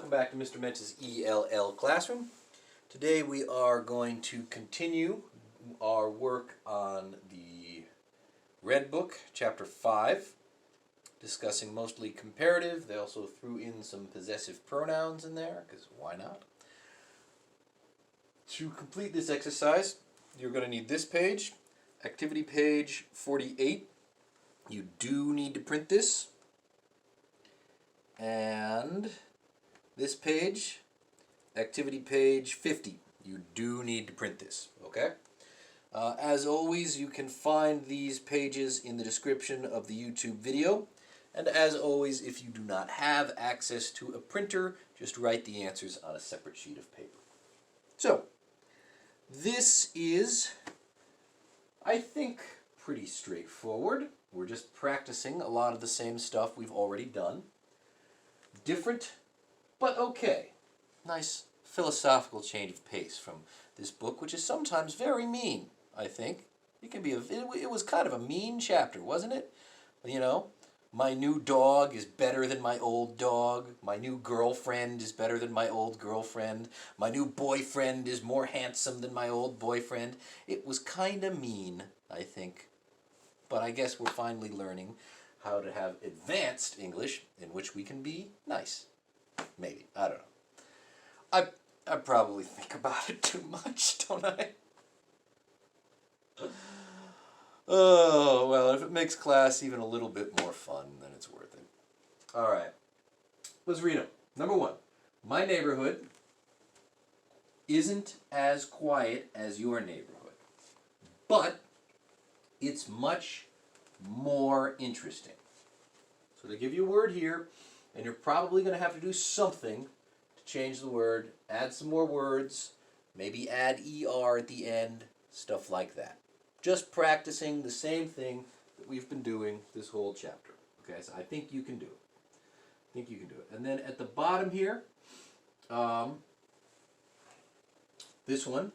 welcome back to Mr. Mench's ELL Classroom. Today we are going to continue our work on the Red Book, Chapter 5, discussing mostly comparative. They also threw in some possessive pronouns in there, because why not? To complete this exercise, you're going to need this page, activity page 48. You do need to print this. And this page, activity page 50. You do need to print this, okay? As always, you can find these pages in the description of the YouTube video. And as always, if you do not have access to a printer, just write the answers on a separate sheet of paper. So, this is, I think, pretty straightforward. We're just practicing a lot of the same stuff we've already done. Different, but okay. Nice philosophical change of pace from this book, which is sometimes very mean, I think. It can be it was kind of a mean chapter, wasn't it? You know, my new dog is better than my old dog. My new girlfriend is better than my old girlfriend. My new boyfriend is more handsome than my old boyfriend. It was kind of mean, I think. But I guess we're finally learning how to have advanced English in which we can be nice. Maybe. I don't know. I probably think about it too much, don't I? Oh, well, if it makes class even a little bit more fun, then it's worth it. All right. Let's read them. Number 1. My neighborhood isn't as quiet as your neighborhood, but it's much more interesting. So they give you a word here, and you're probably going to have to do something to change the word, add some more words, maybe add ER at the end, stuff like that. Just practicing the same thing that we've been doing this whole chapter. Okay, so I think you can do it. I think you can do it. And then at the bottom here, this one,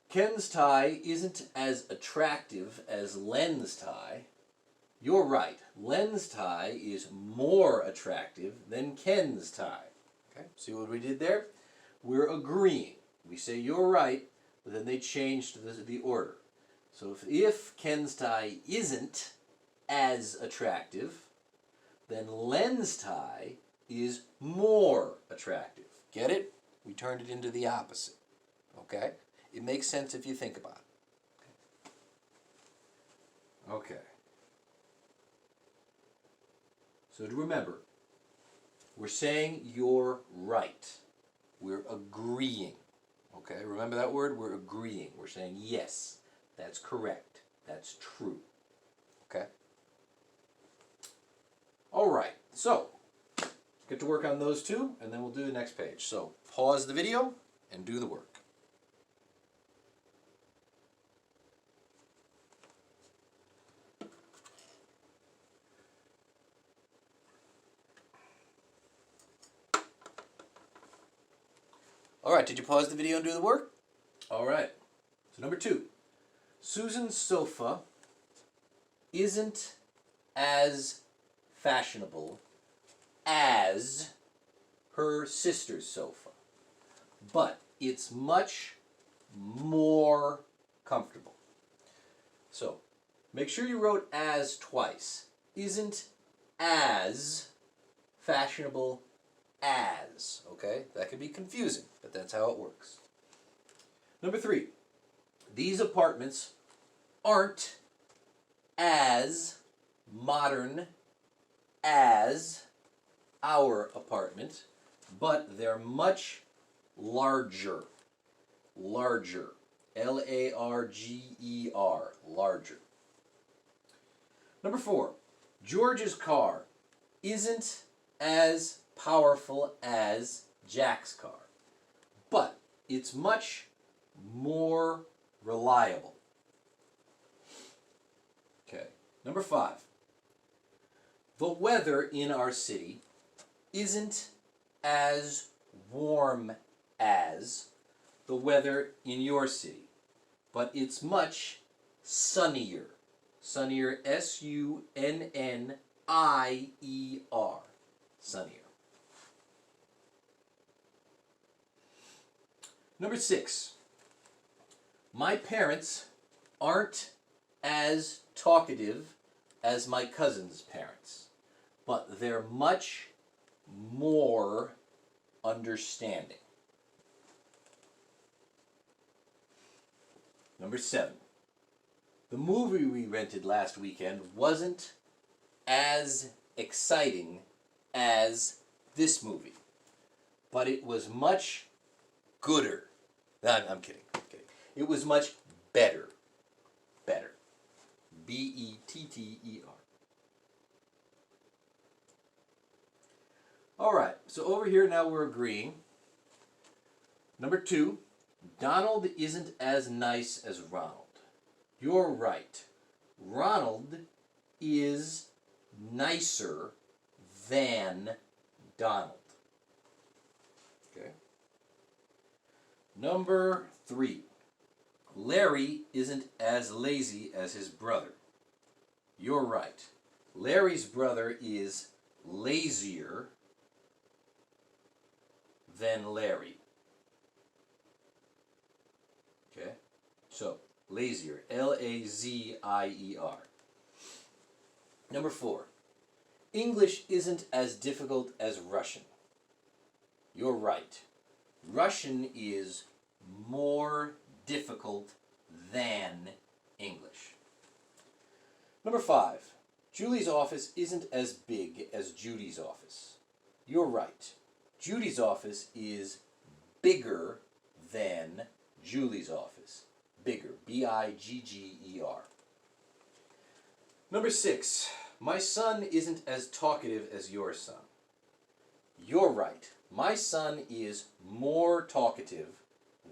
Ken's tie isn't as attractive as Len's tie. You're right. Len's tie is more attractive than Ken's tie. Okay, see what we did there? We're agreeing. We say you're right, but then they changed the order. So if Ken's tie isn't as attractive, then Len's tie is more attractive. Get it? We turned it into the opposite. Okay? It makes sense if you think about it. Okay. So to remember, we're saying you're right. We're agreeing. Okay? Remember that word? We're agreeing. We're saying yes, that's correct. That's true. Okay? All right. So, get to work on those two, and then we'll do the next page. So, pause the video and do the work. All right, did you pause the video and do the work? All right. So number 2, Susan's sofa isn't as fashionable as her sister's sofa, but it's much more comfortable. So make sure you wrote as twice. Isn't as fashionable as, okay? That can be confusing, but that's how it works. Number 3, these apartments aren't as modern as our apartment, but they're much larger. Larger. L-A-R-G-E-R. Larger. Number 4, George's car isn't as powerful as Jack's car, but it's much more reliable. Okay. Number 5, the weather in our city isn't as warm as the weather in your city, but it's much sunnier. Sunnier, S-U-N-N-I-E-R. Sunnier. Number 6. My parents aren't as talkative as my cousin's parents, but they're much more understanding. Number 7. The movie we rented last weekend wasn't as exciting as this movie, but it was much gooder. I'm kidding. It was much better. Better. Better. All right, so over here now we're agreeing. Number 2, Donald isn't as nice as Ronald. You're right. Ronald is nicer than Donald. Okay. Number 3. Larry isn't as lazy as his brother. You're right. Larry's brother is lazier than Larry. Okay? So, lazier. Lazier. Number 4. English isn't as difficult as Russian. You're right. Russian is more difficult than English. Number 5. Julie's office isn't as big as Judy's office. You're right. Judy's office is bigger than Julie's office. Bigger. Bigger. Number 6. My son isn't as talkative as your son. You're right. My son is more talkative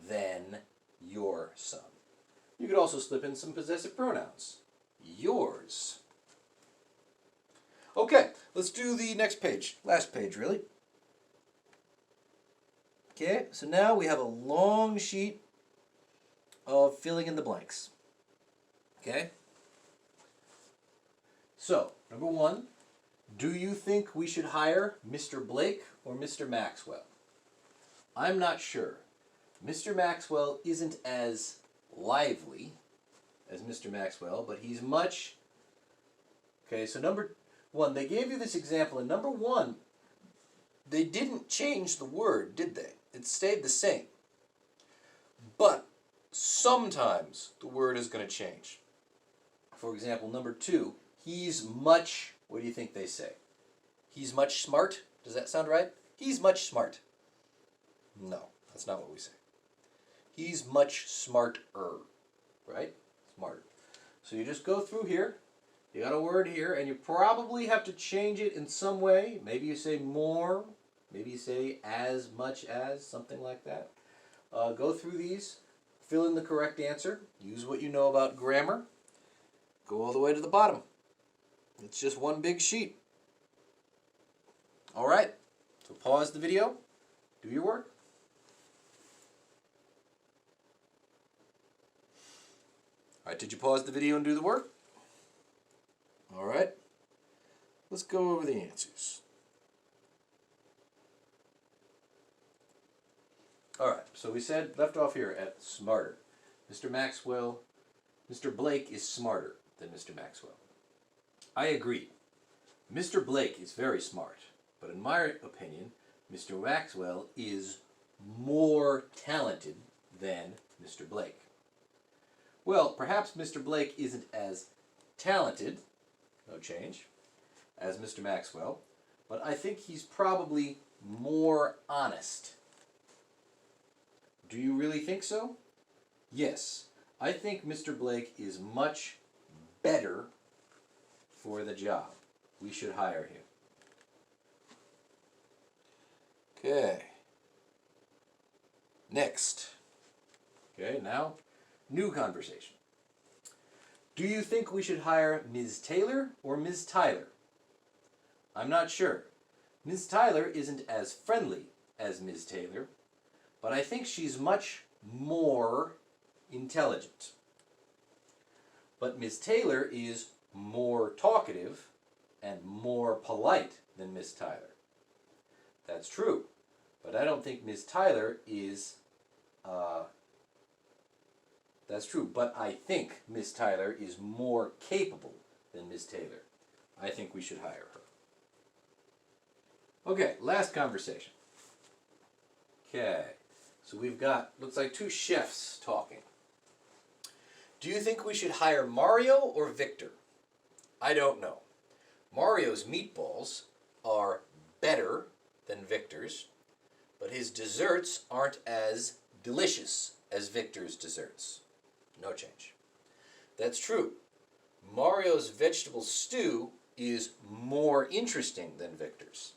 than your son. You could also slip in some possessive pronouns. Yours. Okay, let's do the next page. Last page, really. Okay, so now we have a long sheet of filling in the blanks. Okay? So, number 1, do you think we should hire Mr. Blake or Mr. Maxwell? I'm not sure. Mr. Maxwell isn't as lively as Mr. Maxwell, but he's much... Okay, so number 1, they gave you this example, and number 1, they didn't change the word, did they? It stayed the same. But sometimes the word is going to change. For example, number 2, he's much... What do you think they say? He's much smart? Does that sound right? He's much smart. No, that's not what we say. He's much smarter, right? Smarter. So you just go through here. You got a word here, and you probably have to change it in some way. Maybe you say more. Maybe you say as much as, something like that. Go through these. Fill in the correct answer. Use what you know about grammar. Go all the way to the bottom. It's just one big sheet. All right. So pause the video. Do your work. All right, did you pause the video and do the work? All right. Let's go over the answers. All right, so we said, left off here at smarter. Mr. Blake is smarter than Mr. Maxwell. I agree. Mr. Blake is very smart, but in my opinion, Mr. Maxwell is more talented than Mr. Blake. Well, perhaps Mr. Blake isn't as talented, no change, as Mr. Maxwell, but I think he's probably more honest. Do you really think so? Yes, I think Mr. Blake is much better for the job. We should hire him. Okay. Next. Okay, now, new conversation. Do you think we should hire Ms. Taylor or Ms. Tyler? I'm not sure. Ms. Tyler isn't as friendly as Ms. Taylor, but I think she's much more intelligent. But Ms. Taylor is more talkative and more polite than Ms. Tyler. That's true, but I don't think Ms. Tyler is That's true, but I think Miss Tyler is more capable than Miss Taylor. I think we should hire her. Okay, last conversation. Okay, so we've got, looks like two chefs talking. Do you think we should hire Mario or Victor? I don't know. Mario's meatballs are better than Victor's, but his desserts aren't as delicious as Victor's desserts. No change. That's true. Mario's vegetable stew is more interesting than Victor's.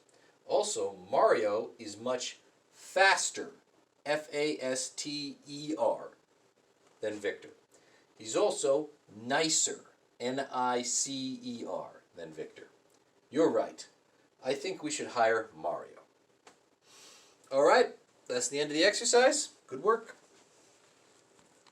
Also, Mario is much faster, Faster, than Victor. He's also nicer, Nicer, than Victor. You're right. I think we should hire Mario. All right, that's the end of the exercise. Good work.